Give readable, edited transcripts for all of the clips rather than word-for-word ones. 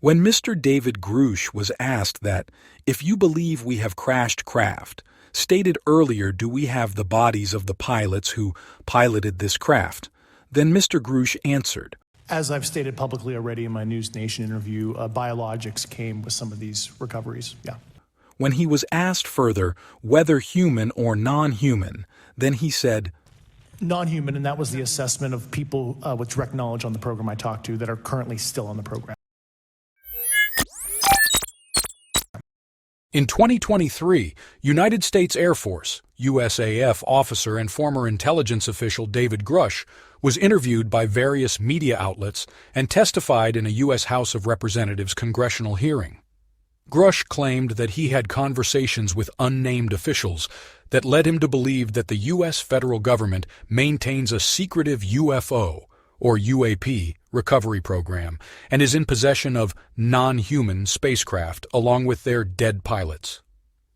When Mr. David Grush was asked that, if you believe we have crashed craft, stated earlier do we have the bodies of the pilots who piloted this craft, then Mr. Grush answered, as I've stated publicly already in my News Nation interview, biologics came with some of these recoveries, yeah. When he was asked further whether human or non-human, then he said, non-human, and that was the assessment of people with direct knowledge on the program I talked to that are currently still on the program. In 2023, United States Air Force, USAF officer and former intelligence official David Grush was interviewed by various media outlets and testified in a U.S. House of Representatives congressional hearing. Grush claimed that he had conversations with unnamed officials that led him to believe that the U.S. federal government maintains a secretive UFO, or UAP, recovery program and is in possession of non-human spacecraft along with their dead pilots.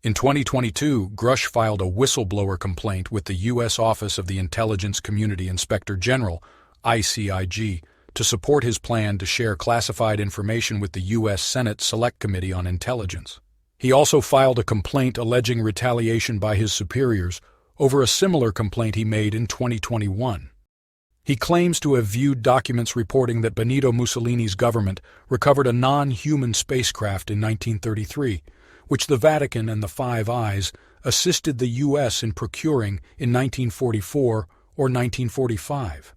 In 2022, Grush filed a whistleblower complaint with the U.S. Office of the Intelligence Community Inspector General, ICIG, to support his plan to share classified information with the U.S. Senate Select Committee on Intelligence. He also filed a complaint alleging retaliation by his superiors over a similar complaint he made in 2021. He claims to have viewed documents reporting that Benito Mussolini's government recovered a non-human spacecraft in 1933, which the Vatican and the Five Eyes assisted the U.S. in procuring in 1944 or 1945.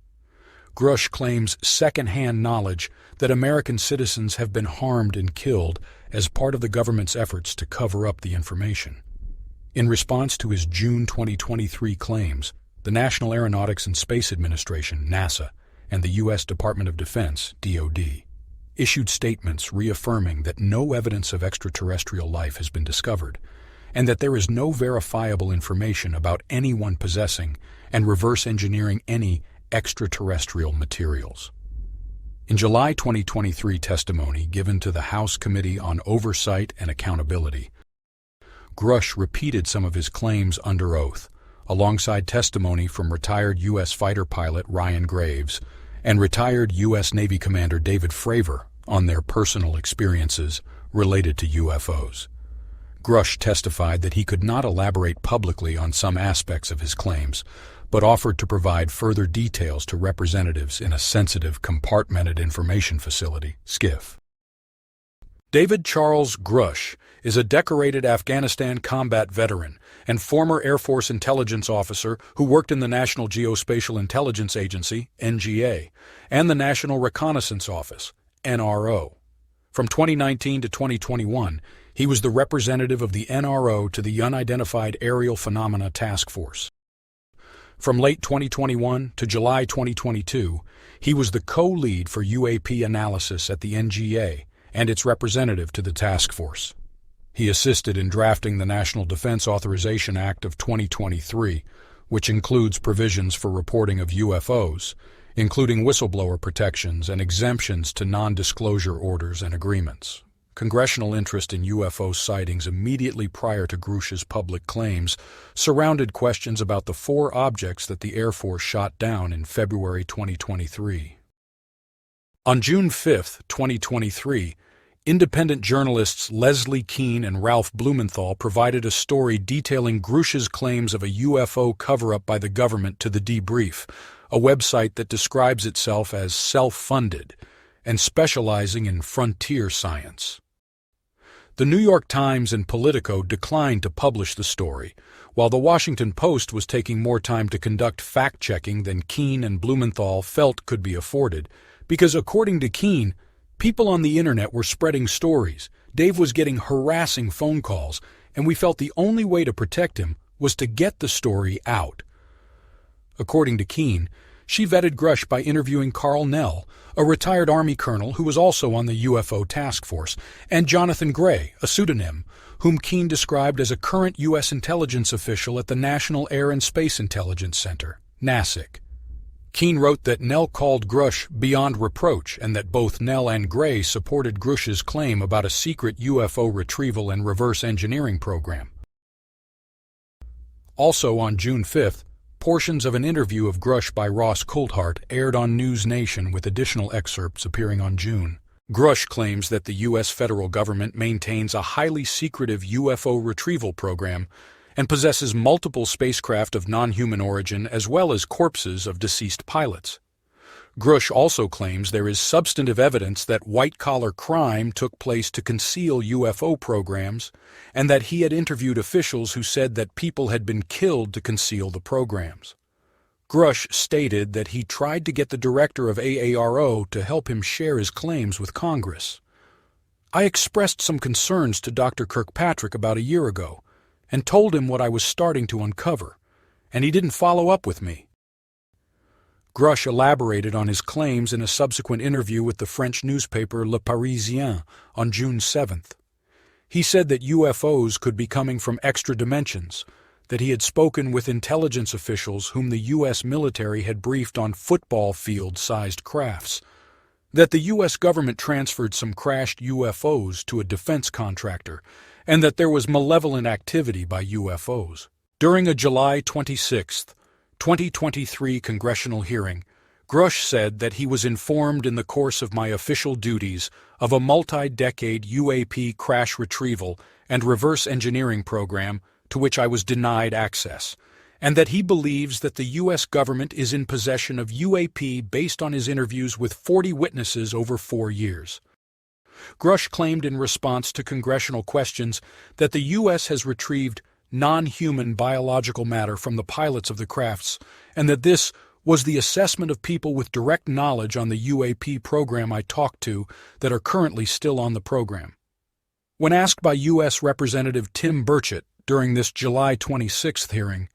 Grush claims second-hand knowledge that American citizens have been harmed and killed as part of the government's efforts to cover up the information. In response to his June 2023 claims, the National Aeronautics and Space Administration, NASA, and the U.S. Department of Defense, DoD, issued statements reaffirming that no evidence of extraterrestrial life has been discovered, and that there is no verifiable information about anyone possessing and reverse engineering any extraterrestrial materials. In July 2023 testimony given to the House Committee on Oversight and Accountability, Grush repeated some of his claims under oath, alongside testimony from retired U.S. fighter pilot Ryan Graves and retired U.S. Navy Commander David Fravor on their personal experiences related to UFOs. Grush testified that he could not elaborate publicly on some aspects of his claims, but offered to provide further details to representatives in a sensitive compartmented information facility, SCIF. David Charles Grush is a decorated Afghanistan combat veteran and former Air Force intelligence officer who worked in the National Geospatial Intelligence Agency, NGA, and the National Reconnaissance Office, NRO. From 2019 to 2021, he was the representative of the NRO to the Unidentified Aerial Phenomena Task Force. From late 2021 to July 2022, he was the co-lead for UAP analysis at the NGA and its representative to the task force. He assisted in drafting the National Defense Authorization Act of 2023, which includes provisions for reporting of UFOs, including whistleblower protections and exemptions to non-disclosure orders and agreements. Congressional interest in UFO sightings immediately prior to Grush's public claims surrounded questions about the 4 objects that the Air Force shot down in February 2023. On June 5, 2023, independent journalists Leslie Kean and Ralph Blumenthal provided a story detailing Grush's claims of a UFO cover-up by the government to The Debrief, a website that describes itself as self-funded and specializing in frontier science. The New York Times and Politico declined to publish the story, while the Washington Post was taking more time to conduct fact-checking than Kean and Blumenthal felt could be afforded, because according to Kean, people on the internet were spreading stories, Dave was getting harassing phone calls, and we felt the only way to protect him was to get the story out. According to Kean, she vetted Grush by interviewing Carl Nell, a retired Army colonel who was also on the UFO task force, and Jonathan Gray, a pseudonym, whom Kean described as a current U.S. intelligence official at the National Air and Space Intelligence Center, NASIC. Kean wrote that Nell called Grush beyond reproach and that both Nell and Gray supported Grush's claim about a secret UFO retrieval and reverse engineering program. Also on June 5th, portions of an interview of Grush by Ross Coulthart aired on News Nation with additional excerpts appearing on June. Grush claims that the U.S. federal government maintains a highly secretive UFO retrieval program and possesses multiple spacecraft of non-human origin as well as corpses of deceased pilots. Grush also claims there is substantive evidence that white-collar crime took place to conceal UFO programs and that he had interviewed officials who said that people had been killed to conceal the programs. Grush stated that he tried to get the director of AARO to help him share his claims with Congress. I expressed some concerns to Dr. Kirkpatrick about a year ago and told him what I was starting to uncover, and he didn't follow up with me. Grush elaborated on his claims in a subsequent interview with the French newspaper Le Parisien on June 7th. He said that UFOs could be coming from extra dimensions, that he had spoken with intelligence officials whom the U.S. military had briefed on football field-sized crafts, that the U.S. government transferred some crashed UFOs to a defense contractor, and that there was malevolent activity by UFOs. During a July 26, 2023 congressional hearing, Grush said that he was informed in the course of my official duties of a multi-decade UAP crash retrieval and reverse engineering program to which I was denied access, and that he believes that the U.S. government is in possession of UAP based on his interviews with 40 witnesses over 4 years. Grush claimed in response to congressional questions that the U.S. has retrieved non-human biological matter from the pilots of the crafts, and that this was the assessment of people with direct knowledge on the UAP program I talked to that are currently still on the program. When asked by U.S. Representative Tim Burchett during this July 26th hearing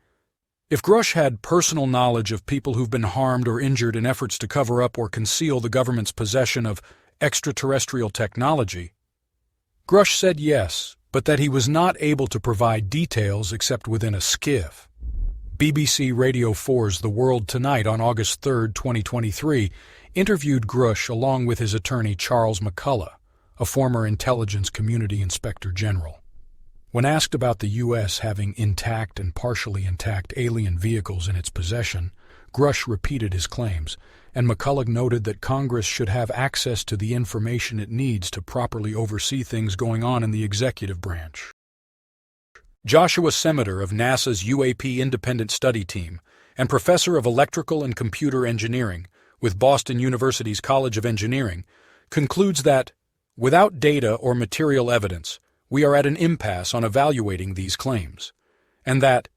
if Grush had personal knowledge of people who've been harmed or injured in efforts to cover up or conceal the government's possession of extraterrestrial technology, Grush said yes, but that he was not able to provide details except within a skiff. BBC Radio 4's The World Tonight on August 3, 2023, interviewed Grush along with his attorney Charles McCullough, a former intelligence community inspector general. When asked about the U.S. having intact and partially intact alien vehicles in its possession, Grush repeated his claims, and McCullough noted that Congress should have access to the information it needs to properly oversee things going on in the executive branch. Joshua Semeter of NASA's UAP Independent Study Team and professor of electrical and computer engineering with Boston University's College of Engineering, concludes that, without data or material evidence, we are at an impasse on evaluating these claims, and that,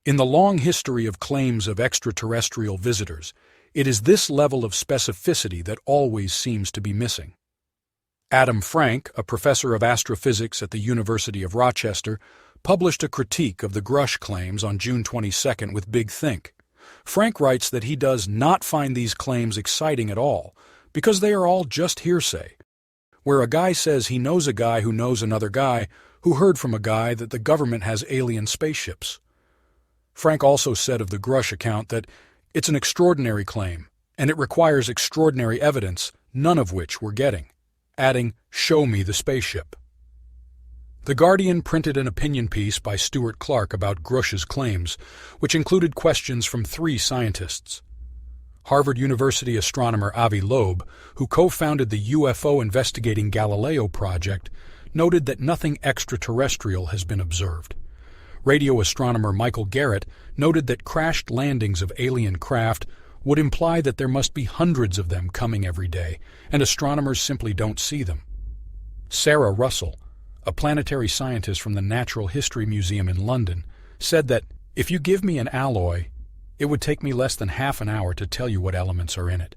in the long history of claims of extraterrestrial visitors, it is this level of specificity that always seems to be missing. Adam Frank, a professor of astrophysics at the University of Rochester, published a critique of the Grush claims on June 22 with Big Think. Frank writes that he does not find these claims exciting at all, because they are all just hearsay, where a guy says he knows a guy who knows another guy who heard from a guy that the government has alien spaceships. Frank also said of the Grush account that it's an extraordinary claim, and it requires extraordinary evidence, none of which we're getting, adding, "Show me the spaceship." The Guardian printed an opinion piece by Stuart Clark about Grush's claims, which included questions from 3 scientists. Harvard University astronomer Avi Loeb, who co-founded the UFO Investigating Galileo project, noted that nothing extraterrestrial has been observed. Radio astronomer Michael Garrett noted that crashed landings of alien craft would imply that there must be hundreds of them coming every day, and astronomers simply don't see them. Sarah Russell, a planetary scientist from the Natural History Museum in London, said that, "If you give me an alloy, it would take me less than half an hour to tell you what elements are in it,"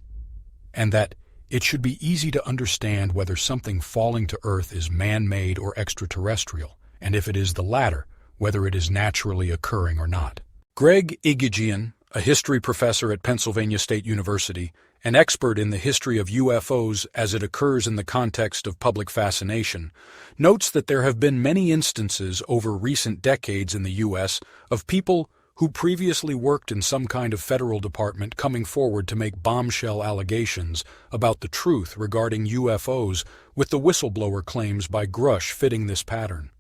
and that it should be easy to understand whether something falling to Earth is man-made or extraterrestrial, and if it is the latter, whether it is naturally occurring or not. Greg Igijian, a history professor at Pennsylvania State University, an expert in the history of UFOs as it occurs in the context of public fascination, notes that there have been many instances over recent decades in the U.S. of people who previously worked in some kind of federal department coming forward to make bombshell allegations about the truth regarding UFOs, with the whistleblower claims by Grush fitting this pattern.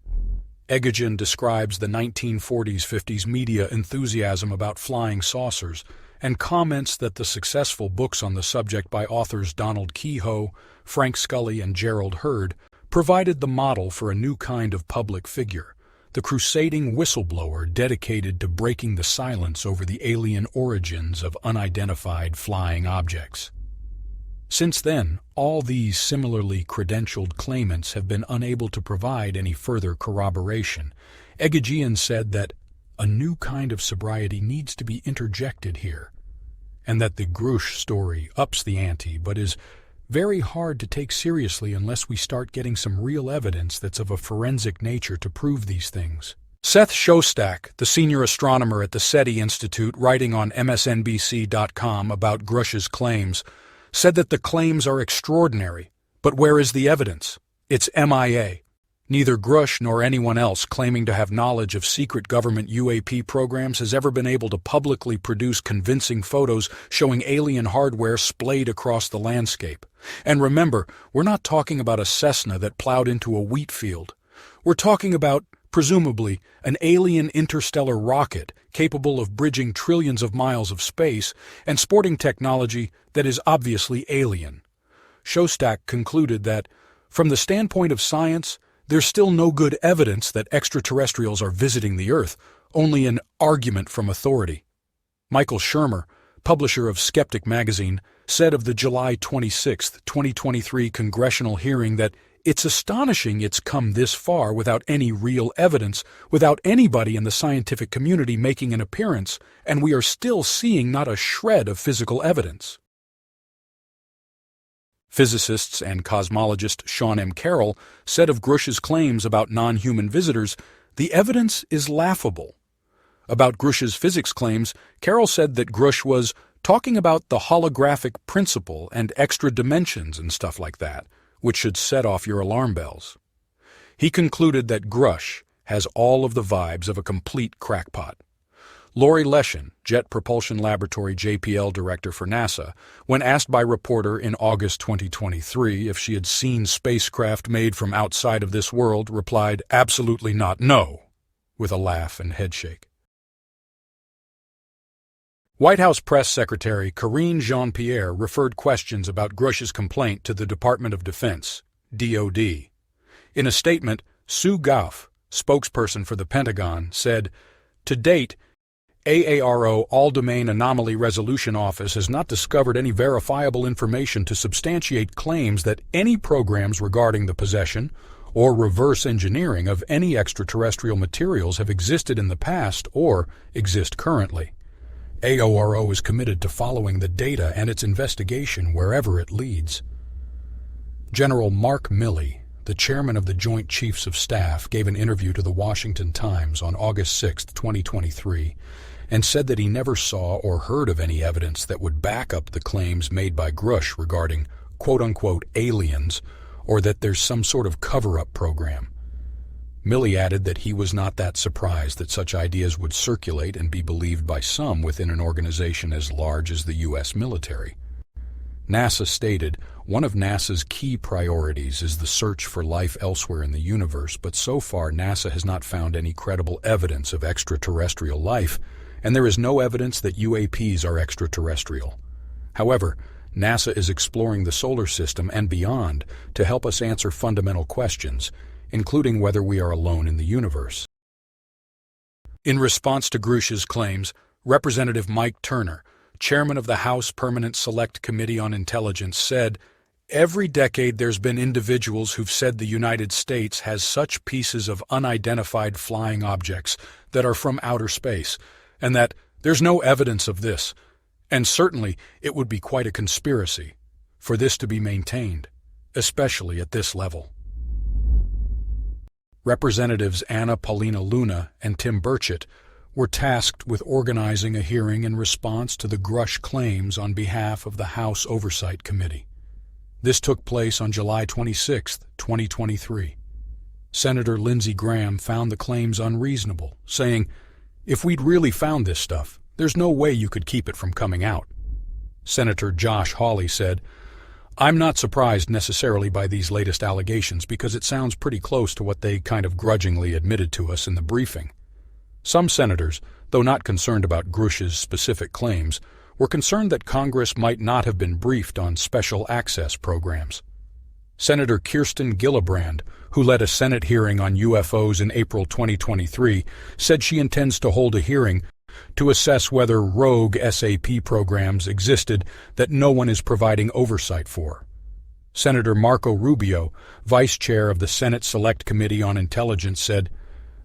Egajan describes the 1940s-50s media enthusiasm about flying saucers and comments that the successful books on the subject by authors Donald Keyhoe, Frank Scully, and Gerald Hurd provided the model for a new kind of public figure, the crusading whistleblower dedicated to breaking the silence over the alien origins of unidentified flying objects. Since then, all these similarly credentialed claimants have been unable to provide any further corroboration. Egajian said that a new kind of sobriety needs to be interjected here, and that the Grush story ups the ante but is very hard to take seriously unless we start getting some real evidence that's of a forensic nature to prove these things. Seth Shostak, the senior astronomer at the SETI Institute, writing on MSNBC.com about Grush's claims, said that the claims are extraordinary, but where is the evidence? It's MIA. Neither Grush nor anyone else claiming to have knowledge of secret government UAP programs has ever been able to publicly produce convincing photos showing alien hardware splayed across the landscape. And remember, we're not talking about a Cessna that plowed into a wheat field. We're talking about, presumably, an alien interstellar rocket capable of bridging trillions of miles of space and sporting technology that is obviously alien. Shostak concluded that, from the standpoint of science, there's still no good evidence that extraterrestrials are visiting the Earth, only an argument from authority. Michael Shermer, publisher of Skeptic magazine, said of the July 26, 2023 Congressional hearing that it's astonishing it's come this far without any real evidence, without anybody in the scientific community making an appearance, and we are still seeing not a shred of physical evidence. Physicists and cosmologist Sean M. Carroll said of Grush's claims about non-human visitors, the evidence is laughable. About Grush's physics claims, Carroll said that Grush was talking about the holographic principle and extra dimensions and stuff like that, which should set off your alarm bells. He concluded that Grush has all of the vibes of a complete crackpot. Lori Leshin, Jet Propulsion Laboratory JPL Director for NASA, when asked by reporter in August 2023 if she had seen spacecraft made from outside of this world, replied, "Absolutely not, no," with a laugh and headshake. White House Press Secretary Karine Jean-Pierre referred questions about Grush's complaint to the Department of Defense, DoD. In a statement, Sue Gough, spokesperson for the Pentagon, said, "To date, AARO All-Domain Anomaly Resolution Office has not discovered any verifiable information to substantiate claims that any programs regarding the possession or reverse engineering of any extraterrestrial materials have existed in the past or exist currently. AORO is committed to following the data and its investigation wherever it leads." General Mark Milley, the chairman of the Joint Chiefs of Staff, gave an interview to the Washington Times on August 6, 2023, and said that he never saw or heard of any evidence that would back up the claims made by Grush regarding quote-unquote aliens, or that there's some sort of cover-up program. Milley added that he was not that surprised that such ideas would circulate and be believed by some within an organization as large as the U.S. military. NASA stated, one of NASA's key priorities is the search for life elsewhere in the universe, but so far NASA has not found any credible evidence of extraterrestrial life, and there is no evidence that UAPs are extraterrestrial. However, NASA is exploring the solar system and beyond to help us answer fundamental questions, including whether we are alone in the universe. In response to Grush's claims, Representative Mike Turner, chairman of the House Permanent Select Committee on Intelligence, said, "Every decade there's been individuals who've said the United States has such pieces of unidentified flying objects that are from outer space, and that there's no evidence of this, and certainly it would be quite a conspiracy for this to be maintained, especially at this level." Representatives Anna Paulina Luna and Tim Burchett were tasked with organizing a hearing in response to the Grush claims on behalf of the House Oversight Committee. This took place on July 26, 2023. Senator Lindsey Graham found the claims unreasonable, saying, "If we'd really found this stuff, there's no way you could keep it from coming out." Senator Josh Hawley said, I'm not surprised necessarily by these latest allegations because it sounds pretty close to what they kind of grudgingly admitted to us in the briefing. Some senators, though not concerned about Grush's specific claims, were concerned that Congress might not have been briefed on special access programs. Senator Kirsten Gillibrand, who led a Senate hearing on UFOs in April 2023, said she intends to hold a hearing to assess whether rogue SAP programs existed that no one is providing oversight for. Senator Marco Rubio, vice chair of the Senate Select Committee on Intelligence, said,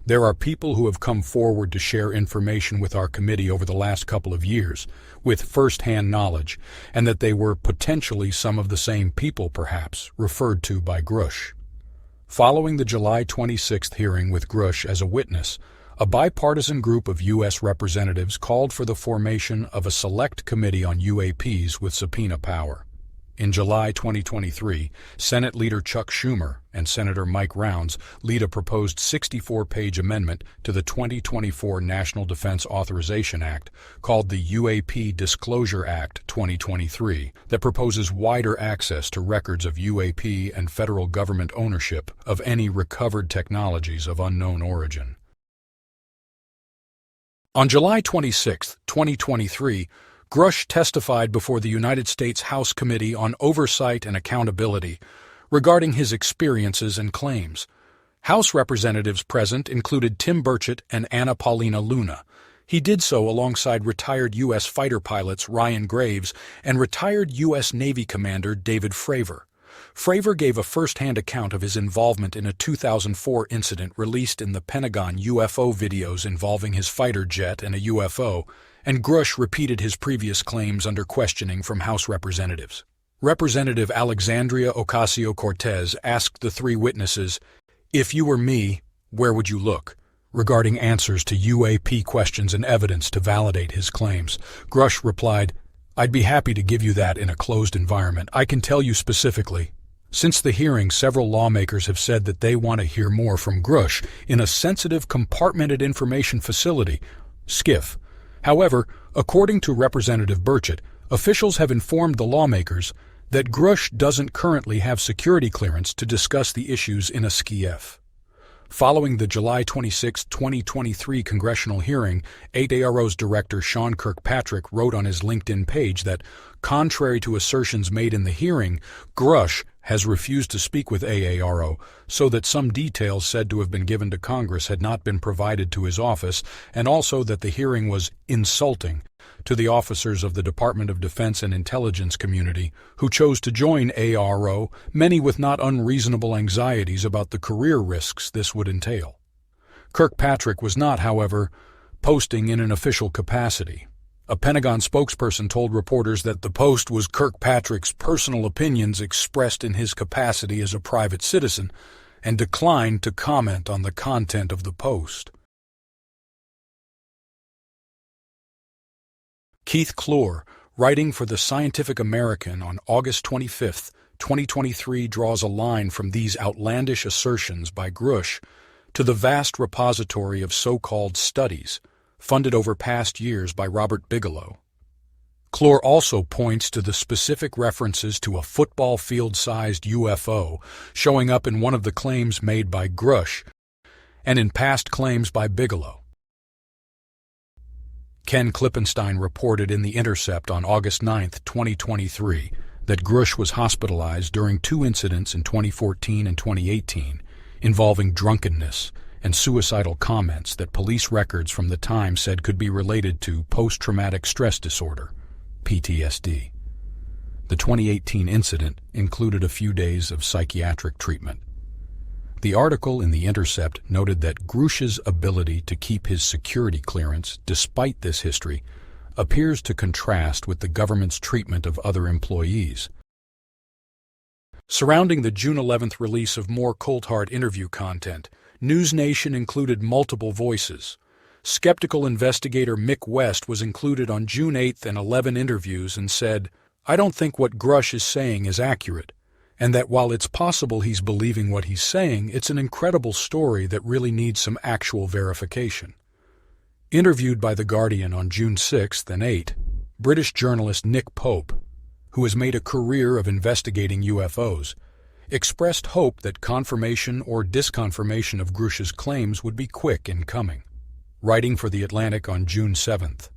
"There are people who have come forward to share information with our committee over the last couple of years, with first-hand knowledge, and that they were potentially some of the same people, perhaps, referred to by Grush." Following the July 26th hearing with Grush as a witness, a bipartisan group of U.S. representatives called for the formation of a select committee on UAPs with subpoena power. In July 2023, Senate Leader Chuck Schumer and Senator Mike Rounds lead a proposed 64-page amendment to the 2024 National Defense Authorization Act called the UAP Disclosure Act 2023 that proposes wider access to records of UAP and federal government ownership of any recovered technologies of unknown origin. On July 26, 2023, Grush testified before the United States House Committee on Oversight and Accountability regarding his experiences and claims. House representatives present included Tim Burchett and Anna Paulina Luna. He did so alongside retired U.S. fighter pilots Ryan Graves and retired U.S. Navy Commander David Fravor. Fravor gave a first-hand account of his involvement in a 2004 incident released in the Pentagon UFO videos involving his fighter jet and a UFO, and Grush repeated his previous claims under questioning from House representatives. Representative Alexandria Ocasio-Cortez asked the three witnesses, "If you were me, where would you look?" regarding answers to UAP questions and evidence to validate his claims. Grush replied, "I'd be happy to give you that in a closed environment. I can tell you specifically." Since the hearing, several lawmakers have said that they want to hear more from Grush in a sensitive compartmented information facility, SCIF. However, according to Representative Burchett, officials have informed the lawmakers that Grush doesn't currently have security clearance to discuss the issues in a SCIF. Following the July 26, 2023 congressional hearing, AARO's director Sean Kirkpatrick wrote on his LinkedIn page that, contrary to assertions made in the hearing, Grush has refused to speak with AARO, so that some details said to have been given to Congress had not been provided to his office, and also that the hearing was insulting to the officers of the Department of Defense and Intelligence community who chose to join AARO, many with not unreasonable anxieties about the career risks this would entail. Kirkpatrick was not, however, posting in an official capacity. A Pentagon spokesperson told reporters that the post was Kirkpatrick's personal opinions expressed in his capacity as a private citizen, and declined to comment on the content of the post. Keith Clore, writing for the Scientific American on August 25, 2023, draws a line from these outlandish assertions by Grush to the vast repository of so-called studies funded over past years by Robert Bigelow. Clore also points to the specific references to a football field-sized UFO showing up in one of the claims made by Grush and in past claims by Bigelow. Ken Klippenstein reported in The Intercept on August 9, 2023, that Grush was hospitalized during two incidents in 2014 and 2018 involving drunkenness and suicidal comments that police records from the time said could be related to post-traumatic stress disorder, PTSD. The 2018 incident included a few days of psychiatric treatment. The article in The Intercept noted that Grush's ability to keep his security clearance despite this history appears to contrast with the government's treatment of other employees. Surrounding the June 11th release of more cold-hard interview content, News Nation included multiple voices. Skeptical investigator Mick West was included on June 8th and 11 interviews and said, "I don't think what Grush is saying is accurate, and that while it's possible he's believing what he's saying, it's an incredible story that really needs some actual verification." Interviewed by The Guardian on June 6th and 8th, British journalist Nick Pope who has made a career of investigating UFOs, expressed hope that confirmation or disconfirmation of Grush's claims would be quick in coming. Writing for The Atlantic on June 7th,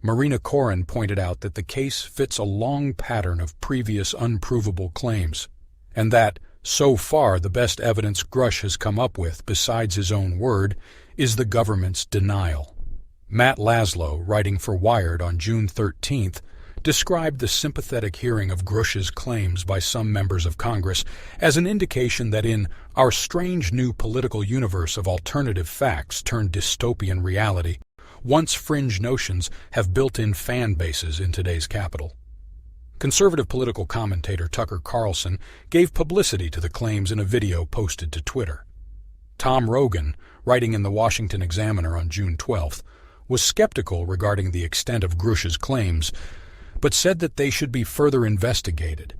Marina Koren pointed out that the case fits a long pattern of previous unprovable claims, and that, so far, the best evidence Grush has come up with, besides his own word, is the government's denial. Matt Laszlo, writing for Wired on June 13th, described the sympathetic hearing of Grush's claims by some members of Congress as an indication that in our strange new political universe of alternative facts turned dystopian reality, once fringe notions have built-in fan bases in today's capital. Conservative political commentator Tucker Carlson gave publicity to the claims in a video posted to Twitter. Tom Rogan, writing in the Washington Examiner on June 12th, was skeptical regarding the extent of Grush's claims, but said that they should be further investigated.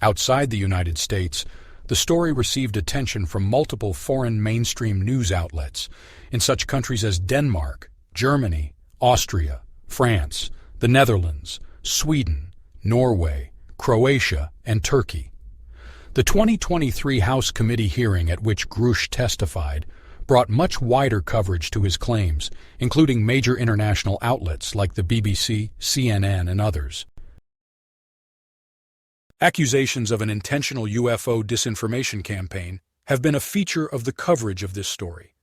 Outside the United States, the story received attention from multiple foreign mainstream news outlets in such countries as Denmark, Germany, Austria, France, the Netherlands, Sweden, Norway, Croatia, and Turkey. The 2023 House committee hearing at which Grush testified brought much wider coverage to his claims, including major international outlets like the BBC, CNN, and others. Accusations of an intentional UFO disinformation campaign have been a feature of the coverage of this story.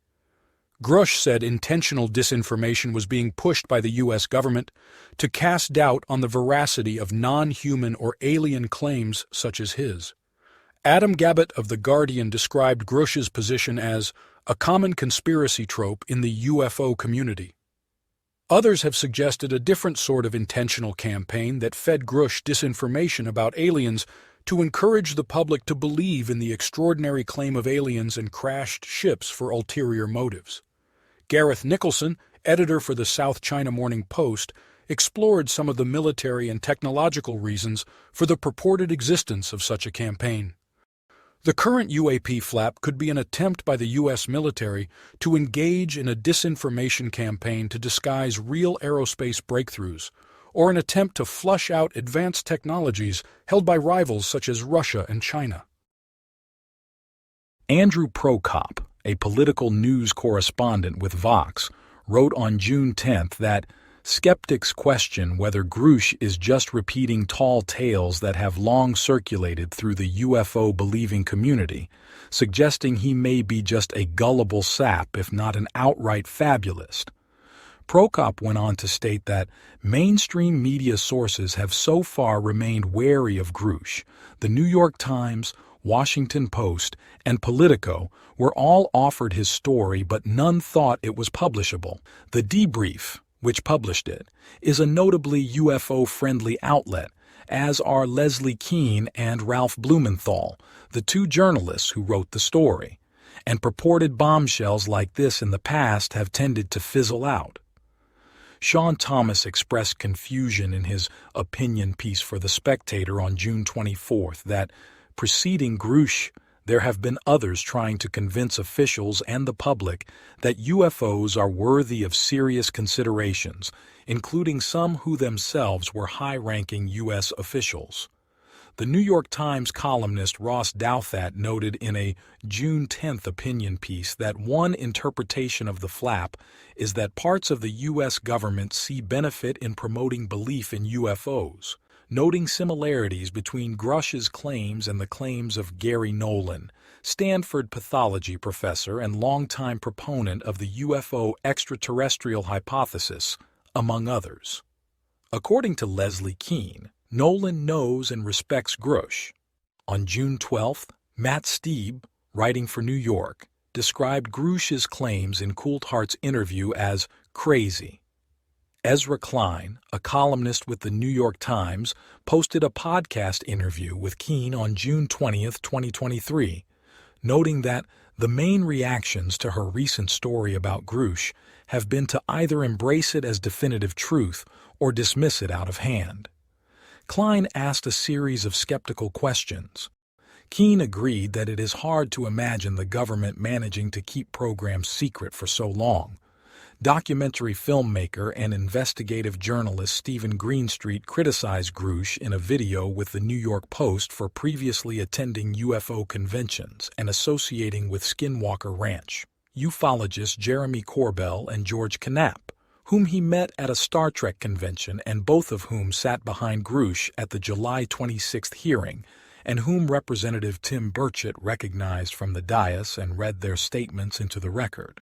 Grush said intentional disinformation was being pushed by the U.S. government to cast doubt on the veracity of non-human or alien claims such as his. Adam Gabbett of The Guardian described Grush's position as a common conspiracy trope in the UFO community. Others have suggested a different sort of intentional campaign that fed Grush disinformation about aliens to encourage the public to believe in the extraordinary claim of aliens and crashed ships for ulterior motives. Gareth Nicholson, editor for the South China Morning Post, explored some of the military and technological reasons for the purported existence of such a campaign. The current UAP flap could be an attempt by the U.S. military to engage in a disinformation campaign to disguise real aerospace breakthroughs, or an attempt to flush out advanced technologies held by rivals such as Russia and China. Andrew Prokop, a political news correspondent with Vox, wrote on June 10th that skeptics question whether Grush is just repeating tall tales that have long circulated through the UFO-believing community, suggesting he may be just a gullible sap if not an outright fabulist. Prokop went on to state that mainstream media sources have so far remained wary of Grush. The New York Times, Washington Post, and Politico were all offered his story, but none thought it was publishable. The Debrief, which published it, is a notably UFO-friendly outlet, as are Leslie Kean and Ralph Blumenthal, the two journalists who wrote the story, and purported bombshells like this in the past have tended to fizzle out. Sean Thomas expressed confusion in his opinion piece for The Spectator on June 24th that, preceding Grush, there have been others trying to convince officials and the public that UFOs are worthy of serious considerations, including some who themselves were high-ranking U.S. officials. The New York Times columnist Ross Douthat noted in a June 10th opinion piece that one interpretation of the flap is that parts of the U.S. government see benefit in promoting belief in UFOs, noting similarities between Grush's claims and the claims of Gary Nolan, Stanford pathology professor and longtime proponent of the UFO extraterrestrial hypothesis, among others. According to Leslie Kean, Nolan knows and respects Grush. On June 12th, Matt Steeb, writing for New York, described Grush's claims in Coulthart's interview as crazy. Ezra Klein, a columnist with the New York Times, posted a podcast interview with Kean on June 20, 2023, noting that the main reactions to her recent story about Grush have been to either embrace it as definitive truth or dismiss it out of hand. Klein asked a series of skeptical questions. Kean agreed that it is hard to imagine the government managing to keep programs secret for so long. Documentary filmmaker and investigative journalist Stephen Greenstreet criticized Grush in a video with the New York Post for previously attending UFO conventions and associating with Skinwalker Ranch ufologists Jeremy Corbell and George Knapp, whom he met at a Star Trek convention and both of whom sat behind Grush at the July 26th hearing, and whom Representative Tim Burchett recognized from the dais and read their statements into the record.